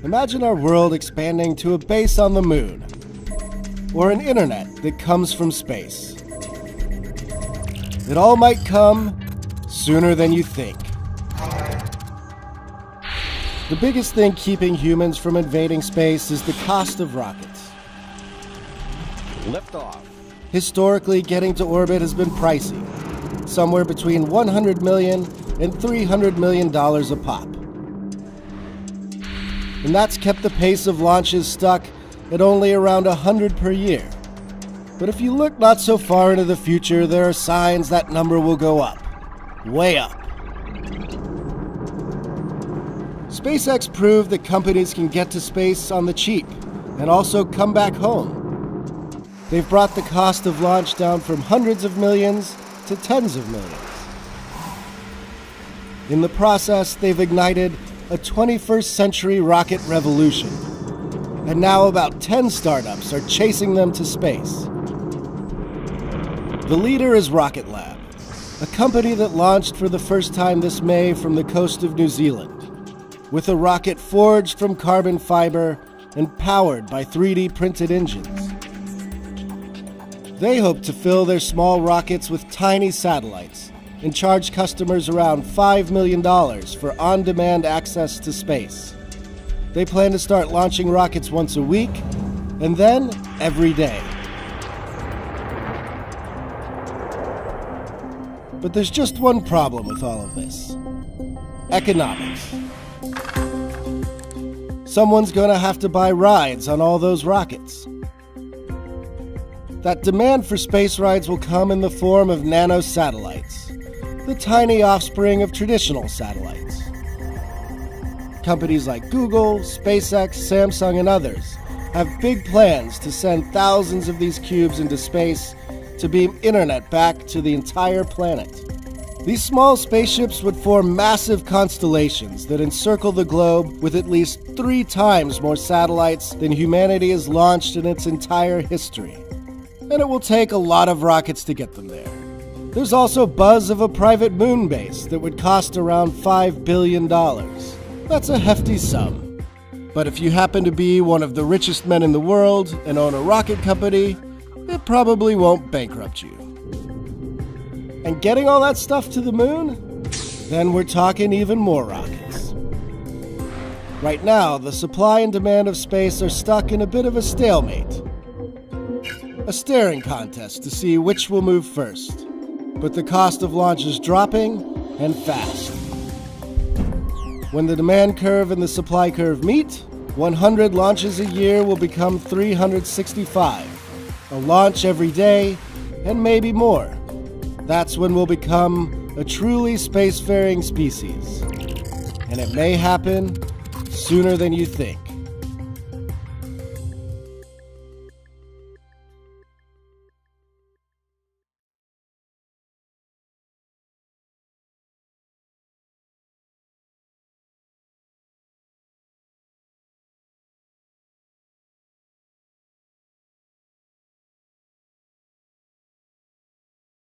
Imagine our world expanding to a base on the moon, or an internet that comes from space. It all might come sooner than you think. The biggest thing keeping humans from invading space is the cost of rockets. Liftoff. Historically, getting to orbit has been pricey, somewhere between $100 million and $300 million a pop. And that's kept the pace of launches stuck at only around 100 per year. But if you look not so far into the future, there are signs that number will go up. Way up. SpaceX proved that companies can get to space on the cheap and also come back home. They've brought the cost of launch down from hundreds of millions to tens of millions. In the process, they've ignited a 21st century rocket revolution. And now about 10 startups are chasing them to space. The leader is Rocket Lab, a company that launched for the first time this May from the coast of New Zealand, with a rocket forged from carbon fiber and powered by 3D printed engines. They hope to fill their small rockets with tiny satellites and charge customers around $5 million for on-demand access to space. They plan to start launching rockets once a week, and then every day. But there's just one problem with all of this: economics. Someone's gonna have to buy rides on all those rockets. That demand for space rides will come in the form of nanosatellites, the tiny offspring of traditional satellites. Companies like Google, SpaceX, Samsung, and others have big plans to send thousands of these cubes into space to beam internet back to the entire planet. These small spaceships would form massive constellations that encircle the globe with at least 3 times more satellites than humanity has launched in its entire history. And it will take a lot of rockets to get them there. There's also buzz of a private moon base that would cost around $5 billion. That's a hefty sum. But if you happen to be one of the richest men in the world and own a rocket company, it probably won't bankrupt you. And getting all that stuff to the moon? Then we're talking even more rockets. Right now, the supply and demand of space are stuck in a bit of a stalemate. A staring contest to see which will move first. But the cost of launch is dropping, and fast. When the demand curve and the supply curve meet, 100 launches a year will become 365. A launch every day, and maybe more. That's when we'll become a truly spacefaring species. And it may happen sooner than you think.